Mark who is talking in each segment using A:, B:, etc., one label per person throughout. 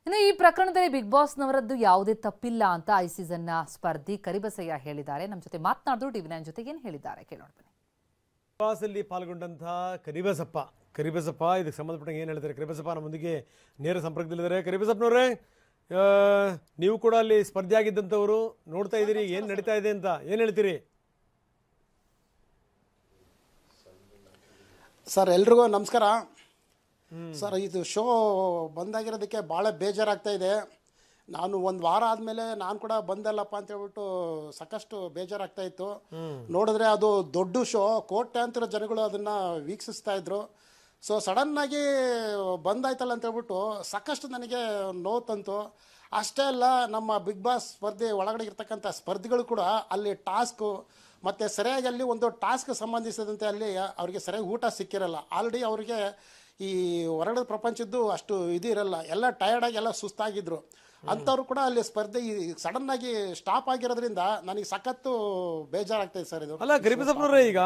A: ಇನ್ನು ಈ ಪ್ರಕರಣದಲ್ಲಿ ಬಿಗ್ ಬಾಸ್ನವರದ್ದು ಯಾವುದೇ ತಪ್ಪಿಲ್ಲ ಅಂತ ಈ ಸೀಸನ್ನ ಸ್ಪರ್ಧಿ ಕರಿಬಸಯ್ಯ ಹೇಳಿದ್ದಾರೆ. ನಮ್ಮ ಜೊತೆ ಮಾತನಾಡಿದ್ರು. ಟಿವಿ9 ಜೊತೆಗೆ ಏನು ಹೇಳಿದ್ದಾರೆ ಕೇಳೋಣ ಬನ್ನಿ.
B: ಬಿಗ್ ಬಾಸ್ ಅಲ್ಲಿ ಪಾಲ್ಗೊಂಡಂತಹ ಕರಿಬಸಪ್ಪ ಇದಕ್ಕೆ ಸಂಬಂಧಪಟ್ಟಂಗೆ ಏನು ಹೇಳ್ತಾರೆ? ಕರಿಬಸಪ್ಪ ನಮ್ಮೊಂದಿಗೆ ನೇರ ಸಂಪರ್ಕದಲ್ಲಿದ್ದಾರೆ. ಕರಿಬಸಪ್ಪನವರೇ, ನೀವು ಕೂಡ ಅಲ್ಲಿ ಸ್ಪರ್ಧೆ ಆಗಿದ್ದಂಥವರು, ನೋಡ್ತಾ ಇದ್ದೀರಿ ಏನು ನಡೀತಾ ಇದೆ ಅಂತ, ಏನು ಹೇಳ್ತೀರಿ?
C: ಸರ್, ಎಲ್ರಿಗೂ ನಮಸ್ಕಾರ. ಸರ್, ಇದು ಶೋ ಬಂದಾಗಿರೋದಕ್ಕೆ ಭಾಳ ಬೇಜಾರಾಗ್ತಾ ಇದೆ. ನಾನು ಒಂದು ವಾರ ಆದಮೇಲೆ ನಾನು ಕೂಡ ಬಂದಲ್ಲಪ್ಪ ಅಂತ ಹೇಳ್ಬಿಟ್ಟು ಸಾಕಷ್ಟು ಬೇಜಾರಾಗ್ತಾ ಇತ್ತು. ನೋಡಿದ್ರೆ ಅದು ದೊಡ್ಡ ಶೋ, ಕೋಟ್ಯಾಂತರ ಜನಗಳು ಅದನ್ನು ವೀಕ್ಷಿಸ್ತಾ ಇದ್ರು. ಸೊ ಸಡನ್ನಾಗಿ ಬಂದಾಯ್ತಲ್ಲ ಅಂತ ಹೇಳ್ಬಿಟ್ಟು ಸಾಕಷ್ಟು ನನಗೆ ನೋವು ತಂತು. ಅಷ್ಟೇ ಅಲ್ಲ, ನಮ್ಮ ಬಿಗ್ ಬಾಸ್ ಸ್ಪರ್ಧೆ ಒಳಗಡೆ ಇರ್ತಕ್ಕಂಥ ಸ್ಪರ್ಧಿಗಳು ಕೂಡ ಅಲ್ಲಿ ಟಾಸ್ಕು ಮತ್ತು ಸರಿಯಾಗಿ ಅಲ್ಲಿ ಒಂದು ಟಾಸ್ಕ್ ಸಂಬಂಧಿಸಿದಂತೆ ಅಲ್ಲಿ ಅವರಿಗೆ ಸರಿಯಾಗಿ ಊಟ ಸಿಕ್ಕಿರಲ್ಲ. ಆಲ್ರೆಡಿ ಅವರಿಗೆ ಈ ಹೊರಗಡೆ ಪ್ರಪಂಚದ್ದು ಅಷ್ಟು ಇದು ಇರಲ್ಲ, ಎಲ್ಲ ಟಯರ್ಡಾಗಿ ಎಲ್ಲ ಸುಸ್ತಾಗಿದ್ರು. ಅಂಥವ್ರು ಕೂಡ ಅಲ್ಲಿ ಸ್ಪರ್ಧೆ ಸಡನ್ನಾಗಿ ಸ್ಟಾಪ್ ಆಗಿರೋದ್ರಿಂದ ನನಗೆ ಸಖತ್ತು ಬೇಜಾರಾಗ್ತದೆ ಸರ್. ಇದು
B: ಅಲ್ಲ ಕರಿಬಸಪ್ಪನವ್ರೆ, ಈಗ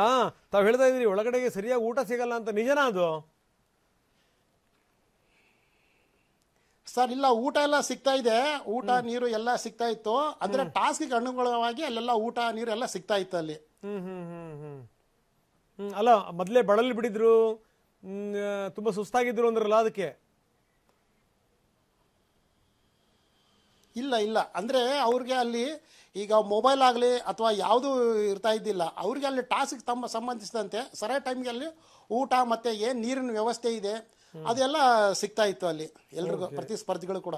B: ತಾವು ಹೇಳ್ತಾ ಇದ್ದೀರಿ ಒಳಗಡೆಗೆ ಸರಿಯಾಗಿ ಊಟ ಸಿಗಲ್ಲ ಅಂತ, ನಿಜನಾ ಅದು?
C: ಸರ್ ಇಲ್ಲ, ಊಟ ಎಲ್ಲ ಸಿಗ್ತಾ ಇದೆ, ಊಟ ನೀರು ಎಲ್ಲ ಸಿಗ್ತಾ ಇತ್ತು. ಅಂದ್ರೆ ಟಾಸ್ಕ್ಗೆ ಅನುಗುಣವಾಗಿ ಅಲ್ಲೆಲ್ಲ ಊಟ ನೀರು ಎಲ್ಲ ಸಿಗ್ತಾ ಇತ್ತು ಅಲ್ಲಿ.
B: ಅಲ್ಲ, ಮೊದಲೇ ಬಳಲಿ ಬಿಟ್ಟಿದ್ರು, ತುಂಬಾ ಸುಸ್ತಾಗಿದ್ರು ಅಂದ್ರಲ್ಲ, ಅದಕ್ಕೆ?
C: ಇಲ್ಲ, ಅಂದ್ರೆ ಅವ್ರಿಗೆ ಅಲ್ಲಿ ಈಗ ಮೊಬೈಲ್ ಆಗಲಿ ಅಥವಾ ಯಾವುದು ಇರ್ತಾ ಇದ್ದಿಲ್ಲ. ಅವ್ರಿಗೆ ಅಲ್ಲಿ ಟಾಸ್ಕ್ ಸಂಬಂಧಿಸಿದಂತೆ ಸರಿಯಾದ ಟೈಮ್ಗೆ ಅಲ್ಲಿ ಊಟ ಮತ್ತೆ ಏನು ನೀರಿನ ವ್ಯವಸ್ಥೆ ಇದೆ ಅದೆಲ್ಲ ಸಿಗ್ತಾ ಇತ್ತು ಅಲ್ಲಿ ಎಲ್ರಿಗೂ, ಪ್ರತಿಸ್ಪರ್ಧಿಗಳು ಕೂಡ.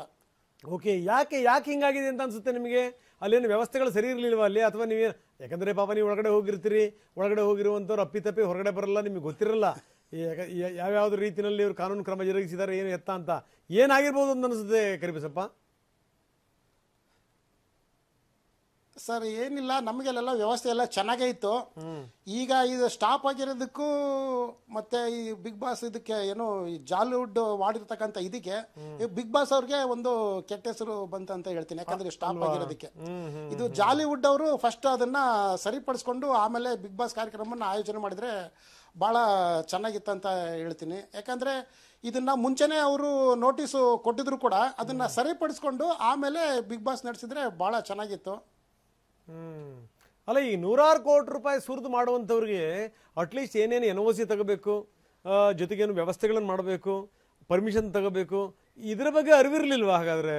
B: ಓಕೆ, ಯಾಕೆ ಹಿಂಗಾಗಿದೆ ಅಂತ ಅನ್ಸುತ್ತೆ ನಿಮಗೆ? ಅಲ್ಲೇನು ವ್ಯವಸ್ಥೆಗಳು ಸರಿ ಇರಲಿಲ್ವಾ ಅಲ್ಲಿ? ಅಥವಾ ನೀವೇ, ಯಾಕಂದ್ರೆ ಪಾಪ ನೀವು ಒಳಗಡೆ ಹೋಗಿರ್ತೀರಿ, ಒಳಗಡೆ ಹೋಗಿರುವಂಥವ್ರು ಅಪ್ಪಿತಪ್ಪಿ ಹೊರಗಡೆ ಬರಲ್ಲ, ನಿಮಗೆ ಗೊತ್ತಿರಲ್ಲ ಯಾವ್ಯಾವ್ದು ರೀತಿಯಲ್ಲಿ ಇವರು ಕಾನೂನು ಕ್ರಮ ಜರುಗಿಸಿದ್ದಾರೆ, ಏನು ಎತ್ತ ಅಂತ. ಏನಾಗಿರ್ಬೋದು ಅಂತ ಅನಿಸುತ್ತೆ ಕರಿಬಸಪ್ಪ?
C: ಸರ್ ಏನಿಲ್ಲ, ನಮಗೆಲ್ಲ ವ್ಯವಸ್ಥೆ ಎಲ್ಲ ಚೆನ್ನಾಗೇ ಇತ್ತು. ಈಗ ಇದು ಸ್ಟಾಪ್ ಆಗಿರೋದಕ್ಕೂ ಮತ್ತೆ ಈ ಬಿಗ್ ಬಾಸ್ ಇದಕ್ಕೆ ಏನು ಈ ಜಾಲಿವುಡ್ ಮಾಡಿರ್ತಕ್ಕಂಥ ಇದಕ್ಕೆ ಬಿಗ್ ಬಾಸ್ ಅವ್ರಿಗೆ ಒಂದು ಕೆಟ್ಟ ಹೆಸರು ಬಂತಂತ ಹೇಳ್ತೀನಿ. ಯಾಕಂದ್ರೆ ಸ್ಟಾಪ್ ಆಗಿರೋದಕ್ಕೆ ಇದು ಜಾಲಿವುಡ್ ಅವರು ಫಸ್ಟ್ ಅದನ್ನ ಸರಿಪಡಿಸ್ಕೊಂಡು ಆಮೇಲೆ ಬಿಗ್ ಬಾಸ್ ಕಾರ್ಯಕ್ರಮನ ಆಯೋಜನೆ ಮಾಡಿದ್ರೆ ಬಹಳ ಚೆನ್ನಾಗಿತ್ತಂತ ಹೇಳ್ತೀನಿ. ಯಾಕಂದ್ರೆ ಇದನ್ನ ಮುಂಚೆನೆ ಅವರು ನೋಟಿಸು ಕೊಟ್ಟಿದ್ರು ಕೂಡ ಅದನ್ನ ಸರಿಪಡಿಸ್ಕೊಂಡು ಆಮೇಲೆ ಬಿಗ್ ಬಾಸ್ ನಡೆಸಿದ್ರೆ ಬಹಳ ಚೆನ್ನಾಗಿತ್ತು.
B: ಅಲ್ಲ, ಈ 100 ಕೋಟಿ ರೂಪಾಯಿ ಸುರಿದು ಮಾಡುವಂಥವ್ರಿಗೆ ಅಟ್ಲೀಸ್ಟ್ ಏನೇನು NOC ತಗೋಬೇಕು, ಜೊತೆಗೇನು ವ್ಯವಸ್ಥೆಗಳನ್ನು ಮಾಡಬೇಕು, ಪರ್ಮಿಷನ್ ತಗೋಬೇಕು, ಇದರ ಬಗ್ಗೆ ಅರಿವಿರಲಿಲ್ವಾ ಹಾಗಾದ್ರೆ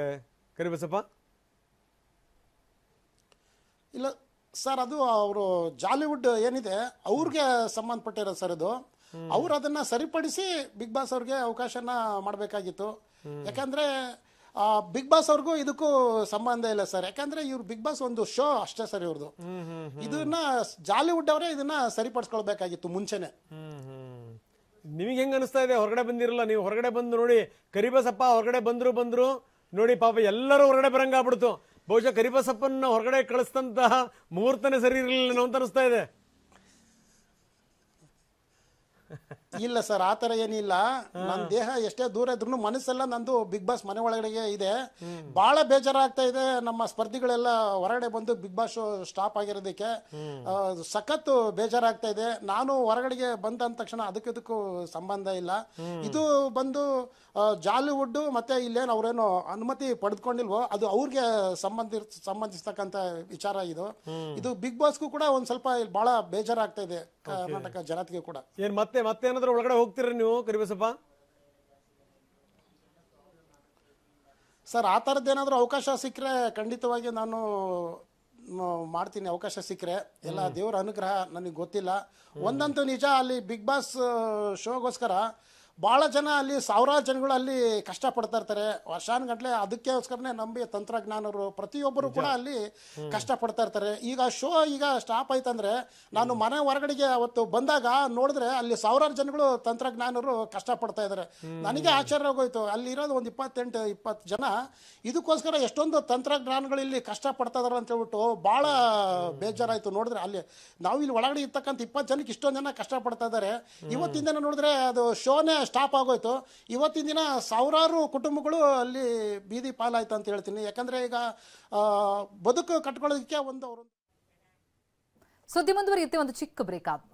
B: ಕರಿಬಸಪ್ಪ?
C: ಇಲ್ಲ ಸರ್, ಅದು ಅವರು ಜಾಲಿವುಡ್ ಏನಿದೆ ಅವ್ರಿಗೆ ಸಂಬಂಧಪಟ್ಟಿರೋ ಸರ್ ಇದು. ಅವ್ರು ಅದನ್ನ ಸರಿಪಡಿಸಿ ಬಿಗ್ ಬಾಸ್ ಅವ್ರಿಗೆ ಅವಕಾಶನ ಮಾಡಬೇಕಾಗಿತ್ತು. ಯಾಕಂದ್ರೆ ಬಿಗ್ ಬಾಸ್ ಅವ್ರಿಗೂ ಇದಕ್ಕೂ ಸಂಬಂಧ ಇಲ್ಲ ಸರ್. ಯಾಕಂದ್ರೆ ಇವ್ರು ಬಿಗ್ ಬಾಸ್ ಒಂದು ಶೋ ಅಷ್ಟೇ ಸರ್ ಇವ್ರದ್ದು. ಇದನ್ನ ಜಾಲಿವುಡ್ ಅವರೇ ಇದನ್ನ ಸರಿಪಡಿಸ್ಕೊಳ್ಬೇಕಾಗಿತ್ತು ಮುಂಚೆನೆ.
B: ನಿಮಗೆ ಹೆಂಗ ಅನಿಸ್ತಾ ಇದೆ? ಹೊರಗಡೆ ಬಂದಿರಲ್ಲ ನೀವು, ಹೊರಗಡೆ ಬಂದು ನೋಡಿ ಕರಿಬಸಪ್ಪ ಹೊರಗಡೆ ಬಂದ್ರು ನೋಡಿ, ಪಾಪ ಎಲ್ಲರೂ ಹೊರಗಡೆ ಬರಂಗಾಗ್ಬಿಡ್ತು. ಬಹುಶಃ ಕರಿಬಸಪ್ಪನ್ನ ಹೊರಗಡೆ ಕಳಿಸ್ತಂತಹ ಮುಹೂರ್ತನೇ ಸರಿ ಇರಲಿಲ್ಲ ಅಂತ ಅನಿಸ್ತಾ ಇದೆ.
C: ಇಲ್ಲ ಸರ್, ಆ ಥರ ಏನಿಲ್ಲ. ನನ್ನ ದೇಹ ಎಷ್ಟೇ ದೂರ ಇದ್ರು ಮನಸ್ಸೆಲ್ಲ ನಂದು ಬಿಗ್ ಬಾಸ್ ಮನೆ ಒಳಗಡೆ ಇದೆ. ಬಹಳ ಬೇಜಾರಾಗ್ತಾ ಇದೆ. ನಮ್ಮ ಸ್ಪರ್ಧಿಗಳೆಲ್ಲ ಹೊರಗಡೆ ಬಂದು ಬಿಗ್ ಬಾಸ್ ಶೋ ಸ್ಟಾಪ್ ಆಗಿರೋದಕ್ಕೆ ಸಖತ್ತು ಬೇಜಾರಾಗ್ತಾ ಇದೆ. ನಾನು ಹೊರಗಡೆಗೆ ಬಂದ ತಕ್ಷಣ ಅದಕ್ಕೂ ಸಂಬಂಧ ಇಲ್ಲ. ಇದು ಬಂದು ಜಾಲಿವುಡ್ ಮತ್ತೆ ಇಲ್ಲೇನು ಅವ್ರೇನು ಅನುಮತಿ ಪಡೆದುಕೊಂಡಿಲ್ವೋ ಅದು ಅವ್ರಿಗೆ ಸಂಬಂಧಿಸ್ತಕ್ಕಂಥ ವಿಚಾರ ಇದು ಬಿಗ್ ಬಾಸ್ಗೂ ಕೂಡ ಒಂದ್ ಸ್ವಲ್ಪ ಬಹಳ ಬೇಜಾರಾಗ್ತಾ ಇದೆ ಕರ್ನಾಟಕ ಜನತೆಗೆ ಕೂಡ.
B: ಏನ್ ಮತ್ತೇನಾದ್ರೂ ಒಳಗಡೆ ಹೋಗ್ತೀರ ನೀವು ಕರಿಬಸಪ್ಪ?
C: ಸರ್, ಆ ಥರದ್ದೇನಾದ್ರೂ ಅವಕಾಶ ಸಿಕ್ಕರೆ ಖಂಡಿತವಾಗಿ ನಾನು ಮಾಡ್ತೀನಿ. ಅವಕಾಶ ಸಿಕ್ಕರೆ ಎಲ್ಲ ದೇವರ ಅನುಗ್ರಹ, ನನಗೆ ಗೊತ್ತಿಲ್ಲ. ಒಂದಂತೂ ನಿಜ, ಅಲ್ಲಿ ಬಿಗ್ ಬಾಸ್ ಶೋಗೋಸ್ಕರ ಭಾಳ ಜನ ಅಲ್ಲಿ ಸಾವಿರಾರು ಜನಗಳು ಅಲ್ಲಿ ಕಷ್ಟಪಡ್ತಾ ಇರ್ತಾರೆ ವರ್ಷಾನುಗಟ್ಲೆ. ಅದಕ್ಕೋಸ್ಕರನೇ ನಂಬಿ ತಂತ್ರಜ್ಞಾನರು ಪ್ರತಿಯೊಬ್ಬರು ಕೂಡ ಅಲ್ಲಿ ಕಷ್ಟಪಡ್ತಾ ಇರ್ತಾರೆ. ಈಗ ಶೋ ಈಗ ಸ್ಟಾಪ್ ಆಯ್ತಂದ್ರೆ ನಾನು ಮನೆ ಹೊರಗಡೆಗೆ ಅವತ್ತು ಬಂದಾಗ ನೋಡಿದ್ರೆ ಅಲ್ಲಿ ಸಾವಿರಾರು ಜನಗಳು ತಂತ್ರಜ್ಞಾನರು ಕಷ್ಟಪಡ್ತಾ ಇದ್ದಾರೆ. ನನಗೆ ಆಶ್ಚರ್ಯ ಆಗೋಯ್ತು. ಅಲ್ಲಿ ಇರೋದು ಒಂದು 28-20 ಜನ ಇದಕ್ಕೋಸ್ಕರ ಎಷ್ಟೊಂದು ತಂತ್ರಜ್ಞಾನಗಳು ಇಲ್ಲಿ ಕಷ್ಟಪಡ್ತಾ ಇದಾರೆ ಅಂತ ಹೇಳ್ಬಿಟ್ಟು ಭಾಳ ಬೇಜಾರಾಯ್ತು. ನೋಡಿದ್ರೆ ಅಲ್ಲಿ ನಾವು ಇಲ್ಲಿ ಒಳಗಡೆ ಇರ್ತಕ್ಕಂಥ 20 ಜನಕ್ಕೆ ಇಷ್ಟೊಂದು ಜನ ಕಷ್ಟಪಡ್ತಾ ಇದ್ದಾರೆ. ಇವತ್ತಿನ ದಿನ ನೋಡಿದ್ರೆ ಅದು ಶೋನೇ ಸ್ಟಾಪ್ ಆಗೋಯ್ತು. ಇವತ್ತಿನ ದಿನ ಸಾವಿರಾರು ಕುಟುಂಬಗಳು ಅಲ್ಲಿ ಬೀದಿ ಪಾಲಾಯ್ತು ಅಂತ ಹೇಳ್ತೀನಿ. ಯಾಕಂದ್ರೆ ಈಗ ಬದುಕು ಕಟ್ಕೊಳ್ಳೋದಕ್ಕೆ ಒಂದು
A: ಸುದ್ದಿ ಮುಂದುವರಿಯುತ್ತೆ, ಒಂದು ಚಿಕ್ಕ ಬ್ರೇಕ್ ಆದ್ಮೇಲೆ.